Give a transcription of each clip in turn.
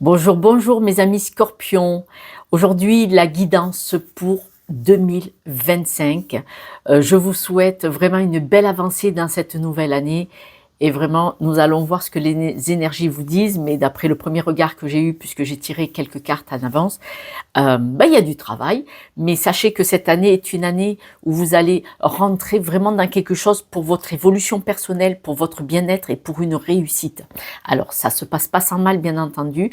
Bonjour, bonjour mes amis scorpions. Aujourd'hui, la guidance pour 2025. Je vous souhaite vraiment une belle avancée dans cette nouvelle année. Et vraiment, nous allons voir ce que les énergies vous disent. Mais d'après le premier regard que j'ai eu, puisque j'ai tiré quelques cartes en avance, il y a du travail. Mais sachez que cette année est une année où vous allez rentrer vraiment dans quelque chose pour votre évolution personnelle, pour votre bien-être et pour une réussite. Alors, ça se passe pas sans mal, bien entendu.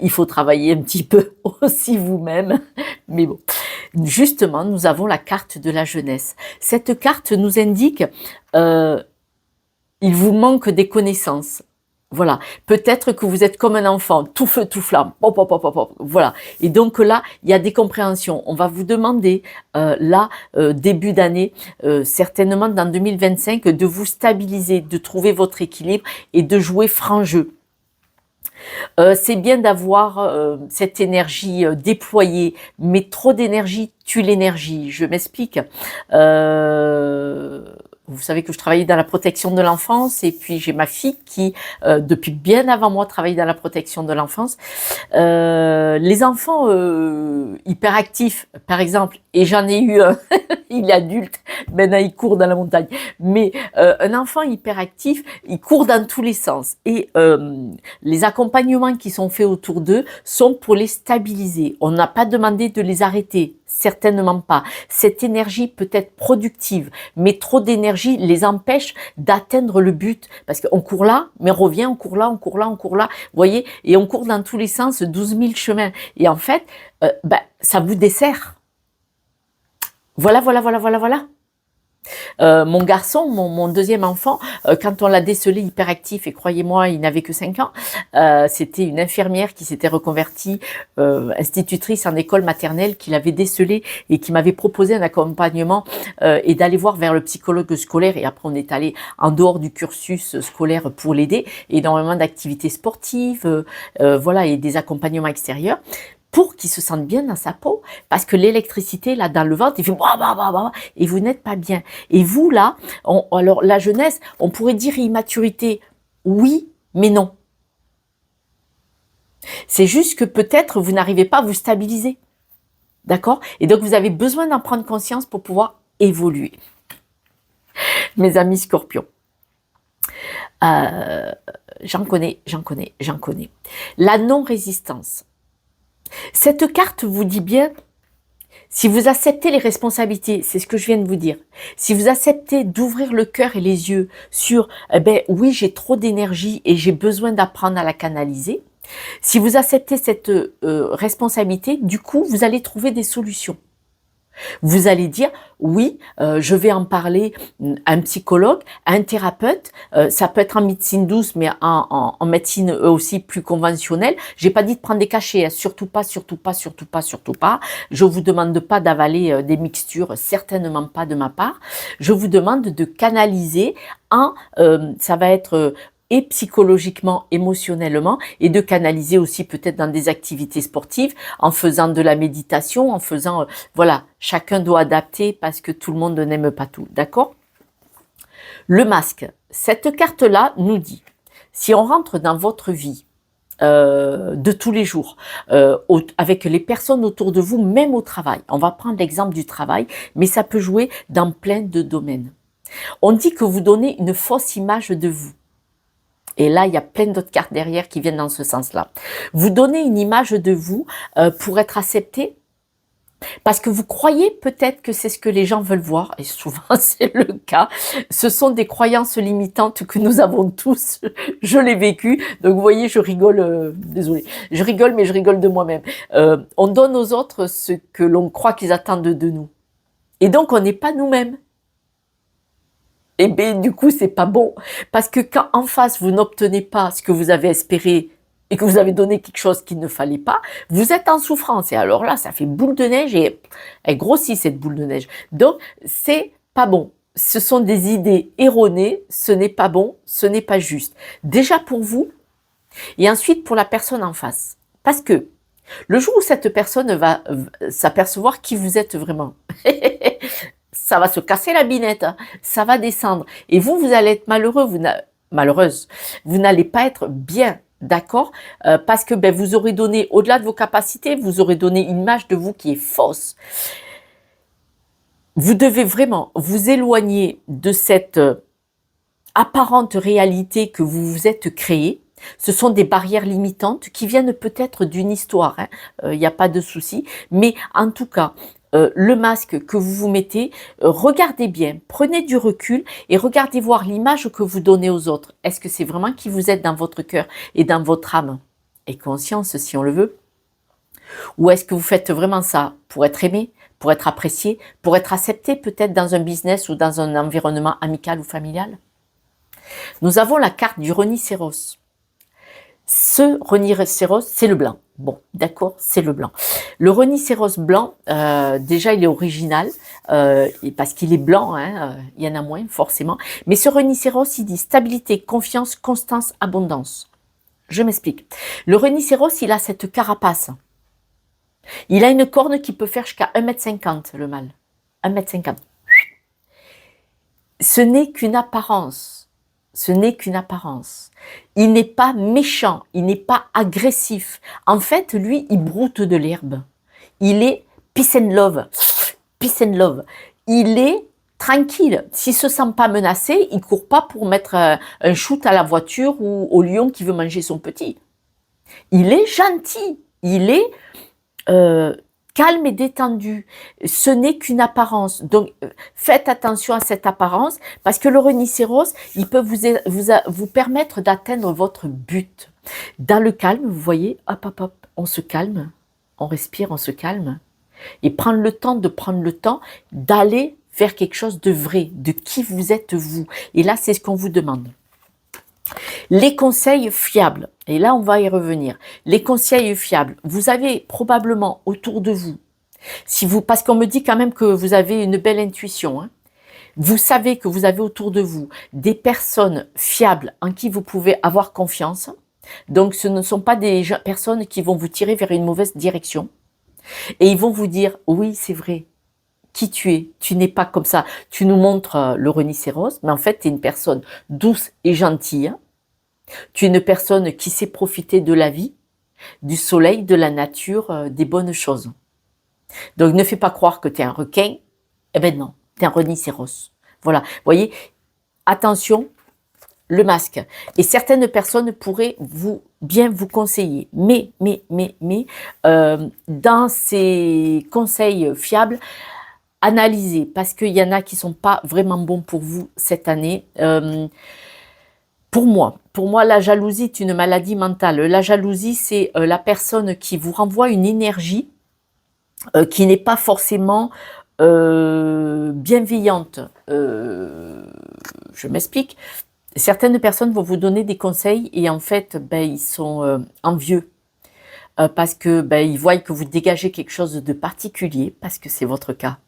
Il faut travailler un petit peu aussi vous-même. Mais bon, justement, nous avons la carte de la jeunesse. Cette carte nous indique euh, il vous manque des connaissances. Voilà, peut-être que vous êtes comme un enfant, tout feu, tout flamme, hop, hop, hop, hop, hop. Voilà. Et donc là, il y a des compréhensions. On va vous demander, début d'année, certainement dans 2025, de vous stabiliser, de trouver votre équilibre et de jouer franc jeu. C'est bien d'avoir cette énergie déployée, mais trop d'énergie tue l'énergie. Je m'explique. Vous savez que je travaillais dans la protection de l'enfance et puis j'ai ma fille qui, depuis bien avant moi, travaille dans la protection de l'enfance. Les enfants hyperactifs, par exemple, et j'en ai eu un, il est adulte, maintenant il court dans la montagne, mais un enfant hyperactif, il court dans tous les sens. Et les accompagnements qui sont faits autour d'eux sont pour les stabiliser. On n'a pas demandé de les arrêter. Certainement pas. Cette énergie peut être productive, mais trop d'énergie les empêche d'atteindre le but. Parce qu'on court là, mais on revient, on court là, on court là, on court là. Vous voyez, et on court dans tous les sens, 12 000 chemins. Et en fait, ça vous dessert. Voilà, voilà, voilà, voilà, voilà. Mon garçon, mon deuxième enfant, quand on l'a décelé hyperactif, et croyez-moi, il n'avait que 5 ans, c'était une infirmière qui s'était reconvertie, institutrice en école maternelle, qui l'avait décelé et qui m'avait proposé un accompagnement et d'aller voir vers le psychologue scolaire. Et après, on est allé en dehors du cursus scolaire pour l'aider, énormément d'activités sportives, voilà, et des accompagnements extérieurs, pour qu'il se sente bien dans sa peau, parce que l'électricité, là, dans le ventre, il fait bah, bah, bah, bah, et vous n'êtes pas bien. Et vous, là, alors la jeunesse, on pourrait dire immaturité, oui, mais non. C'est juste que peut-être vous n'arrivez pas à vous stabiliser, d'accord? Et donc vous avez besoin d'en prendre conscience pour pouvoir évoluer. Mes amis scorpions, j'en connais. La non-résistance. Cette carte vous dit bien, si vous acceptez les responsabilités, c'est ce que je viens de vous dire, si vous acceptez d'ouvrir le cœur et les yeux sur, oui, j'ai trop d'énergie et j'ai besoin d'apprendre à la canaliser, si vous acceptez cette responsabilité, du coup, vous allez trouver des solutions. Vous allez dire, oui, je vais en parler à un psychologue, à un thérapeute, ça peut être en médecine douce, mais en médecine aussi plus conventionnelle. J'ai pas dit de prendre des cachets, hein, surtout pas, surtout pas, surtout pas, surtout pas. Je vous demande pas d'avaler des mixtures, certainement pas de ma part. Je vous demande de canaliser ça va être et psychologiquement, émotionnellement, et de canaliser aussi peut-être dans des activités sportives, en faisant de la méditation, en faisant, voilà, chacun doit adapter parce que tout le monde n'aime pas tout, d'accord? Le masque, cette carte-là nous dit, si on rentre dans votre vie, de tous les jours, avec les personnes autour de vous, même au travail. On va prendre l'exemple du travail, mais ça peut jouer dans plein de domaines. On dit que vous donnez une fausse image de vous. Et là, il y a plein d'autres cartes derrière qui viennent dans ce sens-là. Vous donnez une image de vous pour être accepté parce que vous croyez peut-être que c'est ce que les gens veulent voir, et souvent c'est le cas. Ce sont des croyances limitantes que nous avons tous. Je l'ai vécu, donc vous voyez, je rigole, désolée, je rigole, mais je rigole de moi-même. On donne aux autres ce que l'on croit qu'ils attendent de nous. Et donc, on n'est pas nous-mêmes. Et bien, du coup, c'est pas bon. Parce que quand en face, vous n'obtenez pas ce que vous avez espéré et que vous avez donné quelque chose qu'il ne fallait pas, vous êtes en souffrance. Et alors là, ça fait boule de neige et elle grossit cette boule de neige. Donc, c'est pas bon. Ce sont des idées erronées, ce n'est pas bon, ce n'est pas juste. Déjà pour vous et ensuite pour la personne en face. Parce que le jour où cette personne va s'apercevoir qui vous êtes vraiment, ça va se casser la binette, hein, ça va descendre. Et vous allez être malheureux, malheureuse. Vous n'allez pas être bien. d'accord? Parce que ben, vous aurez donné, au-delà de vos capacités, vous aurez donné une image de vous qui est fausse. Vous devez vraiment vous éloigner de cette apparente réalité que vous vous êtes créée. Ce sont des barrières limitantes qui viennent peut-être d'une histoire, hein. Il n'y a pas de souci, mais en tout cas, le masque que vous vous mettez, regardez bien, prenez du recul et regardez voir l'image que vous donnez aux autres. Est-ce que c'est vraiment qui vous êtes dans votre cœur et dans votre âme et conscience, si on le veut? Ou est-ce que vous faites vraiment ça pour être aimé, pour être apprécié, pour être accepté peut-être dans un business ou dans un environnement amical ou familial? Nous avons la carte du rhinocéros. Ce rhinocéros, c'est le blanc. Bon, d'accord, c'est le blanc. Le rhinocéros blanc, déjà, il est original, parce qu'il est blanc, hein, il y en a moins, forcément. Mais ce rhinocéros, il dit stabilité, confiance, constance, abondance. Je m'explique. Le rhinocéros, il a cette carapace. Il a une corne qui peut faire jusqu'à 1,50 m, le mâle. 1,50 m. Ce n'est qu'une apparence. Ce n'est qu'une apparence. Il n'est pas méchant, il n'est pas agressif. En fait, lui, il broute de l'herbe. Il est peace and love. Peace and love. Il est tranquille. S'il se sent pas menacé, il court pas pour mettre un shoot à la voiture ou au lion qui veut manger son petit. Il est gentil. Il est calme et détendu. Ce n'est qu'une apparence. Donc, faites attention à cette apparence parce que le rhinocéros, il peut vous permettre d'atteindre votre but. Dans le calme, vous voyez, hop, hop, hop, on se calme, on respire, on se calme. Et prendre le temps d'aller vers quelque chose de vrai, de qui vous êtes vous. Et là, c'est ce qu'on vous demande. Les conseils fiables, et là on va y revenir, les conseils fiables, vous avez probablement autour de vous, parce qu'on me dit quand même que vous avez une belle intuition, hein, vous savez que vous avez autour de vous des personnes fiables en qui vous pouvez avoir confiance, donc ce ne sont pas des personnes qui vont vous tirer vers une mauvaise direction, et ils vont vous dire, oui c'est vrai, qui tu n'es pas comme ça, tu nous montres le rhinocéros, mais en fait tu es une personne douce et gentille, tu es une personne qui sait profiter de la vie, du soleil, de la nature, des bonnes choses. Donc ne fais pas croire que tu es un requin, eh ben non, tu es un rhinocéros. Voilà, vous voyez, attention, le masque. Et certaines personnes pourraient bien vous conseiller. Mais, dans ces conseils fiables, analysez, parce qu'il y en a qui ne sont pas vraiment bons pour vous cette année. Pour moi, la jalousie est une maladie mentale. La jalousie, c'est la personne qui vous renvoie une énergie qui n'est pas forcément bienveillante. Je m'explique. Certaines personnes vont vous donner des conseils et en fait, ils sont envieux parce que ils voient que vous dégagez quelque chose de particulier, parce que c'est votre cas.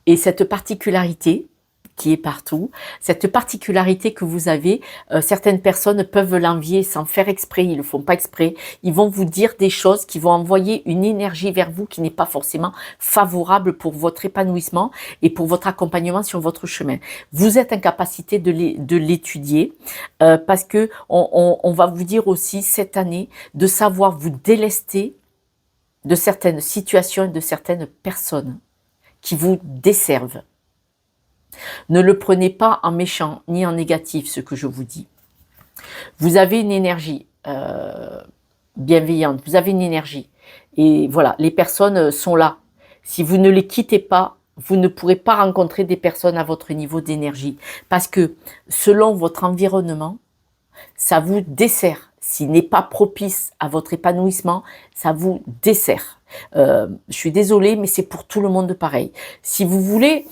Et cette particularité qui est partout, cette particularité que vous avez, certaines personnes peuvent l'envier sans faire exprès, ils ne le font pas exprès, ils vont vous dire des choses qui vont envoyer une énergie vers vous qui n'est pas forcément favorable pour votre épanouissement et pour votre accompagnement sur votre chemin. Vous êtes en capacité de l'étudier parce que on va vous dire aussi cette année de savoir vous délester de certaines situations et de certaines personnes qui vous desservent. Ne le prenez pas en méchant ni en négatif, ce que je vous dis. Vous avez une énergie bienveillante, vous avez une énergie. Et voilà, les personnes sont là. Si vous ne les quittez pas, vous ne pourrez pas rencontrer des personnes à votre niveau d'énergie. Parce que selon votre environnement, ça vous dessert. S'il n'est pas propice à votre épanouissement, ça vous dessert. Je suis désolée, mais c'est pour tout le monde pareil. Si vous voulez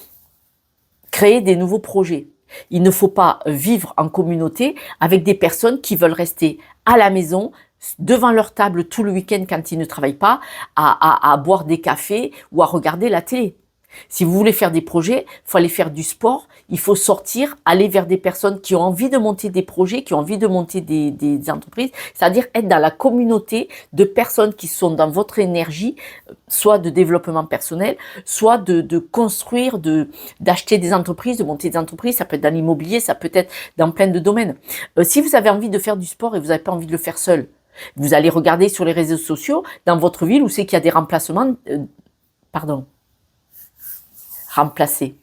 créer des nouveaux projets, il ne faut pas vivre en communauté avec des personnes qui veulent rester à la maison, devant leur table tout le week-end quand ils ne travaillent pas, à boire des cafés ou à regarder la télé. Si vous voulez faire des projets, il faut aller faire du sport, il faut sortir, aller vers des personnes qui ont envie de monter des projets, qui ont envie de monter des entreprises, c'est-à-dire être dans la communauté de personnes qui sont dans votre énergie, soit de développement personnel, soit de construire, d'acheter des entreprises, de monter des entreprises, ça peut être dans l'immobilier, ça peut être dans plein de domaines. Si vous avez envie de faire du sport et vous n'avez pas envie de le faire seul, vous allez regarder sur les réseaux sociaux, dans votre ville, où c'est qu'il y a des remplacements, remplacer.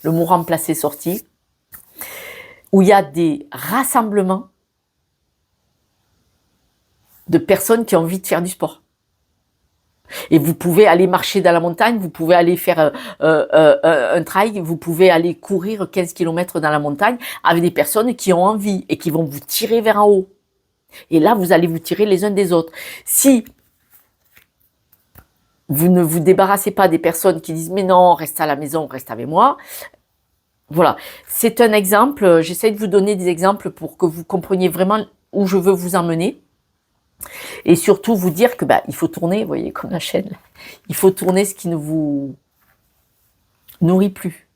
Le mot remplacer sorti, où il y a des rassemblements de personnes qui ont envie de faire du sport. Et vous pouvez aller marcher dans la montagne, vous pouvez aller faire un trail, vous pouvez aller courir 15 km dans la montagne avec des personnes qui ont envie et qui vont vous tirer vers en haut. Et là, vous allez vous tirer les uns des autres. Si vous ne vous débarrassez pas des personnes qui disent « mais non, reste à la maison, reste avec moi », voilà, c'est un exemple. J'essaie de vous donner des exemples pour que vous compreniez vraiment où je veux vous emmener. Et surtout vous dire que il faut tourner, vous voyez, comme la chaîne, il faut tourner ce qui ne vous nourrit plus.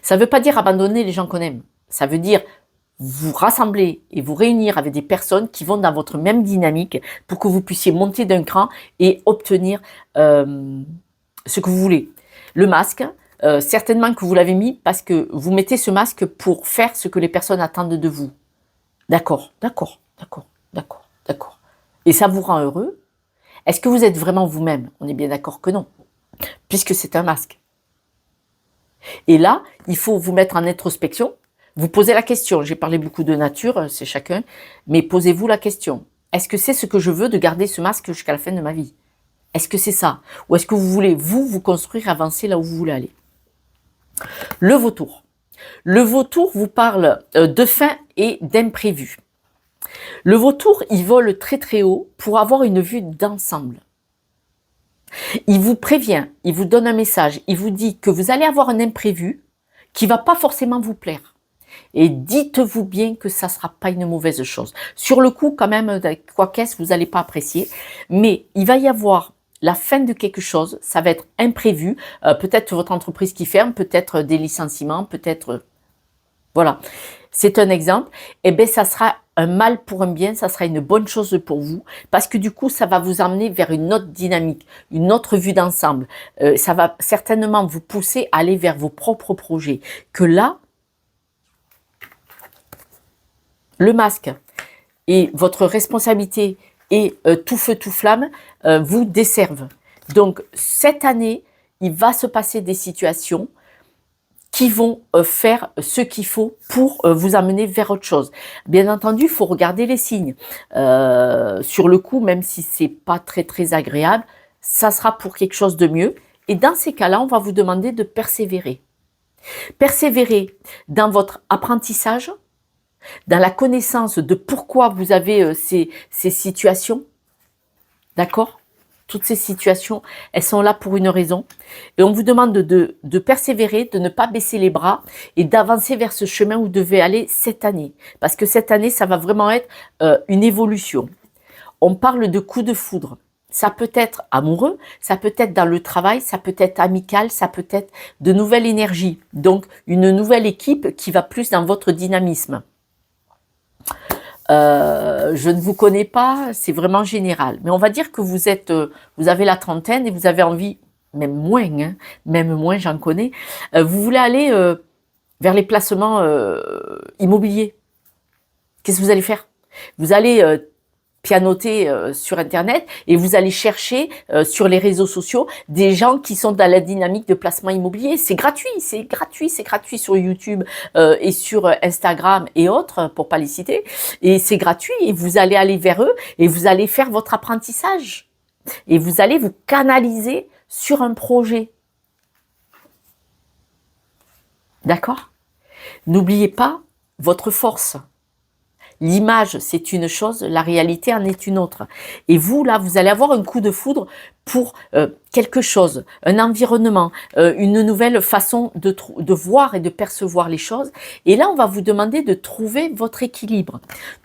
Ça ne veut pas dire abandonner les gens qu'on aime. Ça veut dire vous rassembler et vous réunir avec des personnes qui vont dans votre même dynamique pour que vous puissiez monter d'un cran et obtenir ce que vous voulez. Le masque, certainement que vous l'avez mis parce que vous mettez ce masque pour faire ce que les personnes attendent de vous. D'accord, d'accord, d'accord, d'accord, d'accord. Et ça vous rend heureux? Est-ce que vous êtes vraiment vous-même? On est bien d'accord que non, puisque c'est un masque. Et là, il faut vous mettre en introspection. Vous posez la question, j'ai parlé beaucoup de nature, c'est chacun, mais posez-vous la question. Est-ce que c'est ce que je veux de garder ce masque jusqu'à la fin de ma vie? Est-ce que c'est ça? Ou est-ce que vous voulez, vous construire, avancer là où vous voulez aller? Le vautour. Le vautour vous parle de fin et d'imprévu. Le vautour, il vole très très haut pour avoir une vue d'ensemble. Il vous prévient, il vous donne un message, il vous dit que vous allez avoir un imprévu qui ne va pas forcément vous plaire. Et dites-vous bien que ça ne sera pas une mauvaise chose. Sur le coup, quand même, quoi qu'est-ce, vous n'allez pas apprécier. Mais il va y avoir la fin de quelque chose, ça va être imprévu. Peut-être votre entreprise qui ferme, peut-être des licenciements, peut-être... Voilà, c'est un exemple. Eh bien, ça sera un mal pour un bien, ça sera une bonne chose pour vous. Parce que du coup, ça va vous emmener vers une autre dynamique, une autre vue d'ensemble. Ça va certainement vous pousser à aller vers vos propres projets. Que là... Le masque et votre responsabilité et tout feu, tout flamme vous desservent. Donc, cette année, il va se passer des situations qui vont faire ce qu'il faut pour vous amener vers autre chose. Bien entendu, il faut regarder les signes. Sur le coup, même si c'est pas très, très agréable, ça sera pour quelque chose de mieux. Et dans ces cas-là, on va vous demander de persévérer. Persévérer dans votre apprentissage, dans la connaissance de pourquoi vous avez ces situations, d'accord? Toutes ces situations, elles sont là pour une raison. Et on vous demande de persévérer, de ne pas baisser les bras et d'avancer vers ce chemin où vous devez aller cette année. Parce que cette année, ça va vraiment être une évolution. On parle de coup de foudre. Ça peut être amoureux, ça peut être dans le travail, ça peut être amical, ça peut être de nouvelles énergies. Donc, une nouvelle équipe qui va plus dans votre dynamisme. Je ne vous connais pas, c'est vraiment général. Mais on va dire que vous avez la trentaine et vous avez envie, même moins, j'en connais, vous voulez aller vers les placements immobiliers. Qu'est-ce que vous allez faire? Vous allez pianoter sur Internet et vous allez chercher sur les réseaux sociaux des gens qui sont dans la dynamique de placement immobilier. C'est gratuit sur YouTube et sur Instagram et autres, pour pas les citer. Et c'est gratuit et vous allez aller vers eux et vous allez faire votre apprentissage. Et vous allez vous canaliser sur un projet. D'accord? N'oubliez pas votre force. L'image, c'est une chose, la réalité en est une autre. Et vous, là, vous allez avoir un coup de foudre pour quelque chose, un environnement, une nouvelle façon de voir et de percevoir les choses. Et là, on va vous demander de trouver votre équilibre.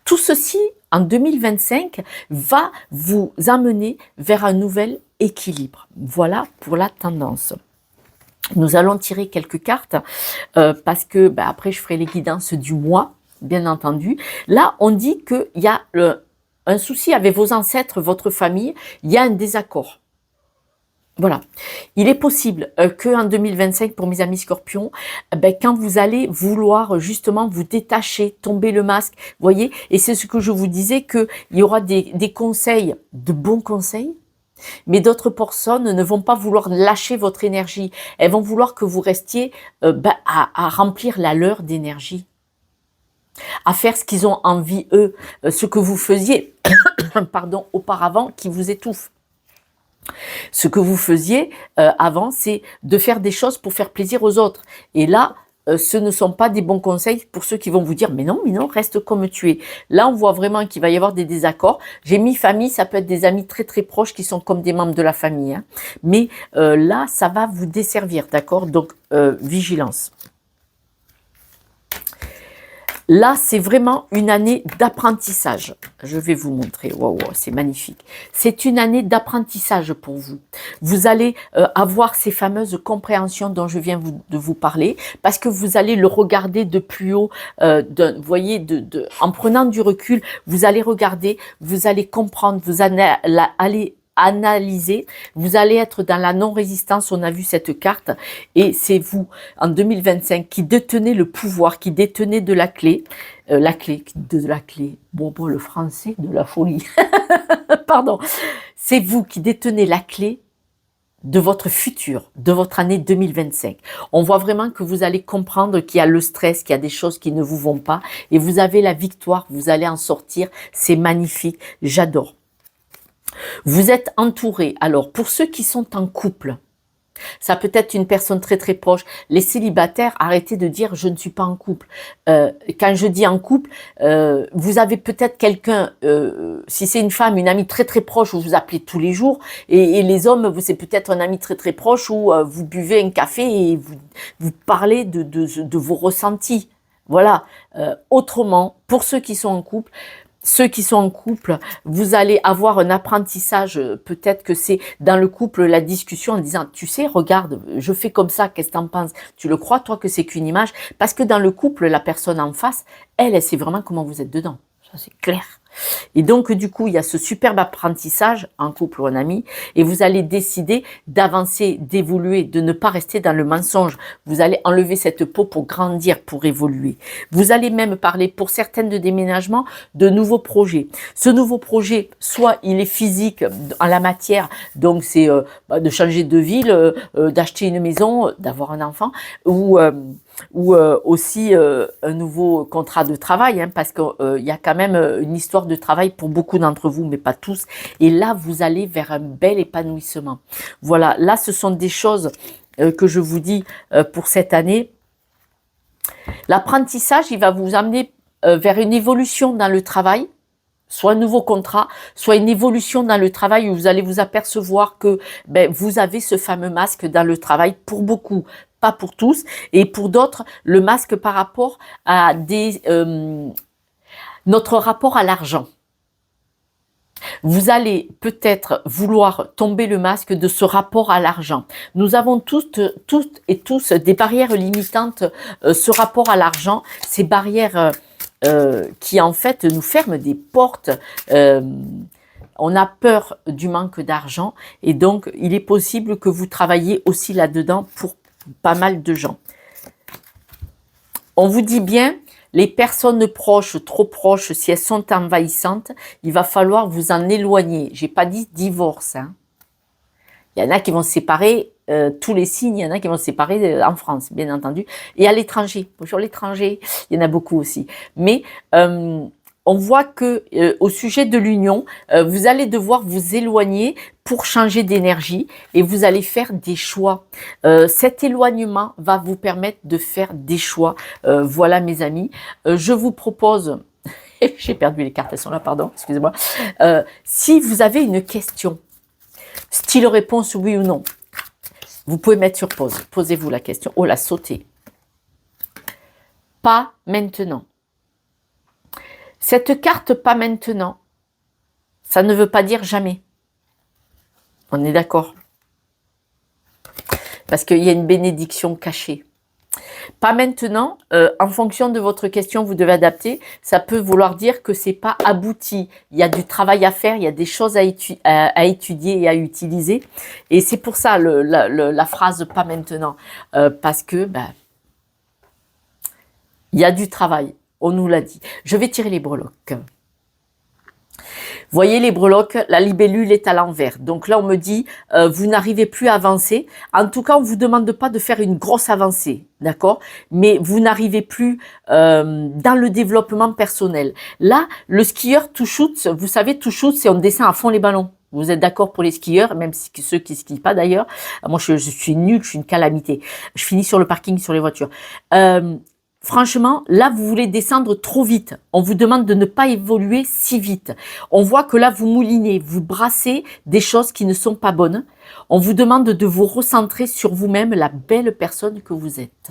Tout ceci, en 2025, va vous amener vers un nouvel équilibre. Voilà pour la tendance. Nous allons tirer quelques cartes parce que après je ferai les guidances du mois, bien entendu. Là, on dit qu'il y a un souci avec vos ancêtres, votre famille, il y a un désaccord. Voilà. Il est possible qu'en 2025, pour mes amis scorpions, quand vous allez vouloir justement vous détacher, tomber le masque, voyez, et c'est ce que je vous disais, qu'il y aura des conseils, de bons conseils, mais d'autres personnes ne vont pas vouloir lâcher votre énergie. Elles vont vouloir que vous restiez à remplir la leur d'énergie, à faire ce qu'ils ont envie, eux, ce que vous faisiez pardon, auparavant qui vous étouffe. Ce que vous faisiez avant, c'est de faire des choses pour faire plaisir aux autres. Et là, ce ne sont pas des bons conseils pour ceux qui vont vous dire mais non, reste comme tu es. Là, on voit vraiment qu'il va y avoir des désaccords. J'ai mis famille, ça peut être des amis très très proches qui sont comme des membres de la famille. Hein. Mais là, ça va vous desservir, d'accord? Donc, vigilance. Là, c'est vraiment une année d'apprentissage. Je vais vous montrer. Waouh, c'est magnifique. C'est une année d'apprentissage pour vous. Vous allez avoir ces fameuses compréhensions dont je viens de vous parler, parce que vous allez le regarder de plus haut. Vous voyez, en prenant du recul, vous allez regarder, vous allez comprendre, vous allez analyser, vous allez être dans la non-résistance, on a vu cette carte, et c'est vous, en 2025, qui détenez le pouvoir, qui détenez de la clé, bon, le français, de la folie, pardon, c'est vous qui détenez la clé de votre futur, de votre année 2025. On voit vraiment que vous allez comprendre qu'il y a le stress, qu'il y a des choses qui ne vous vont pas, et vous avez la victoire, vous allez en sortir, c'est magnifique, j'adore. Vous êtes entouré. Alors, pour ceux qui sont en couple, ça peut être une personne très très proche. Les célibataires, arrêtez de dire je ne suis pas en couple. Quand je dis en couple, vous avez peut-être quelqu'un, si c'est une femme, une amie très très proche où vous appelez tous les jours, et les hommes, c'est peut-être un ami très très proche où vous buvez un café et vous parlez de vos ressentis. Voilà. Autrement, pour ceux qui sont en couple, vous allez avoir un apprentissage, peut-être que c'est dans le couple la discussion en disant, tu sais, regarde, je fais comme ça, qu'est-ce que t'en penses? Tu le crois, toi, que c'est qu'une image? Parce que dans le couple, la personne en face, elle sait vraiment comment vous êtes dedans. Ça, c'est clair. Et donc, du coup, il y a ce superbe apprentissage, en couple ou en ami, et vous allez décider d'avancer, d'évoluer, de ne pas rester dans le mensonge. Vous allez enlever cette peau pour grandir, pour évoluer. Vous allez même parler, pour certaines de déménagements, de nouveaux projets. Ce nouveau projet, soit il est physique en la matière, donc c'est de changer de ville, d'acheter une maison, d'avoir un enfant, ou aussi un nouveau contrat de travail, hein, parce qu'il y a quand même une histoire de travail pour beaucoup d'entre vous, mais pas tous. Et là, vous allez vers un bel épanouissement. Voilà, là, ce sont des choses que je vous dis pour cette année. L'apprentissage, il va vous amener vers une évolution dans le travail, soit un nouveau contrat, soit une évolution dans le travail où vous allez vous apercevoir que vous avez ce fameux masque dans le travail pour beaucoup, pas pour tous, et pour d'autres, le masque par rapport à notre rapport à l'argent. Vous allez peut-être vouloir tomber le masque de ce rapport à l'argent. Nous avons toutes et tous des barrières limitantes, ce rapport à l'argent, ces barrières qui en fait nous ferment des portes. On a peur du manque d'argent et donc il est possible que vous travailliez aussi là-dedans pour pas mal de gens. On vous dit bien, les personnes proches, trop proches, si elles sont envahissantes, il va falloir vous en éloigner. J'ai pas dit divorce. Hein. Il y en a qui vont se séparer, tous les signes, il y en a qui vont se séparer en France, bien entendu, et à l'étranger. Bonjour l'étranger, il y en a beaucoup aussi. Mais on voit que au sujet de l'union, vous allez devoir vous éloigner pour changer d'énergie et vous allez faire des choix. Cet éloignement va vous permettre de faire des choix. Voilà mes amis, je vous propose, j'ai perdu les cartes, elles sont là, pardon, excusez-moi. Si vous avez une question, style réponse oui ou non, vous pouvez mettre sur pause. Posez-vous la question. Oh là, sautez. Pas maintenant. Cette carte pas maintenant, ça ne veut pas dire jamais. On est d'accord. parce qu'il y a une bénédiction cachée. Pas maintenant, en fonction de votre question, vous devez adapter. Ça peut vouloir dire que c'est pas abouti. Il y a du travail à faire, il y a des choses à étudier et à utiliser. Et c'est pour ça la phrase pas maintenant. Parce que il y a du travail, on nous l'a dit. Je vais tirer les breloques. Voyez les breloques, la libellule est à l'envers. Donc là, on me dit, vous n'arrivez plus à avancer. En tout cas, on ne vous demande pas de faire une grosse avancée, d'accord? Mais vous n'arrivez plus dans le développement personnel. Là, le skieur tout shoot, vous savez, tout shoot, c'est on descend à fond les ballons. Vous êtes d'accord pour les skieurs, même si ceux qui skient pas d'ailleurs. Moi, je suis nulle, je suis une calamité. Je finis sur le parking, sur les voitures. Franchement, là, vous voulez descendre trop vite. On vous demande de ne pas évoluer si vite. On voit que là, vous moulinez, vous brassez des choses qui ne sont pas bonnes. On vous demande de vous recentrer sur vous-même, la belle personne que vous êtes.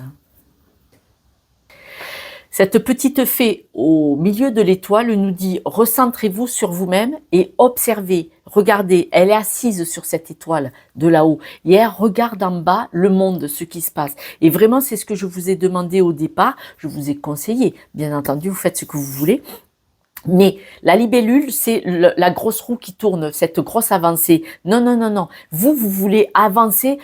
Cette petite fée au milieu de l'étoile nous dit « Recentrez-vous sur vous-même et observez. » Regardez, elle est assise sur cette étoile de là-haut et elle regarde en bas le monde, ce qui se passe. Et vraiment, c'est ce que je vous ai demandé au départ. Je vous ai conseillé. Bien entendu, vous faites ce que vous voulez. Mais la libellule, c'est la grosse roue qui tourne, cette grosse avancée. Non, non, non, non. Vous voulez avancer.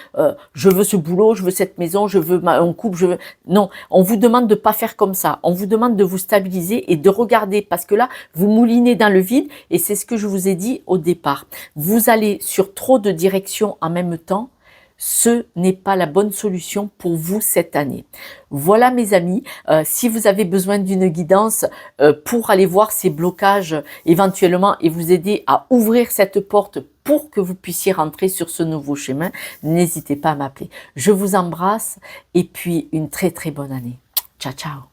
Je veux ce boulot, je veux cette maison, je veux un couple, je veux... Non, on vous demande de pas faire comme ça. On vous demande de vous stabiliser et de regarder parce que là, vous moulinez dans le vide et c'est ce que je vous ai dit au départ. Vous allez sur trop de directions en même temps. Ce n'est pas la bonne solution pour vous cette année. Voilà mes amis, si vous avez besoin d'une guidance pour aller voir ces blocages éventuellement et vous aider à ouvrir cette porte pour que vous puissiez rentrer sur ce nouveau chemin, n'hésitez pas à m'appeler. Je vous embrasse et puis une très très bonne année. Ciao ciao.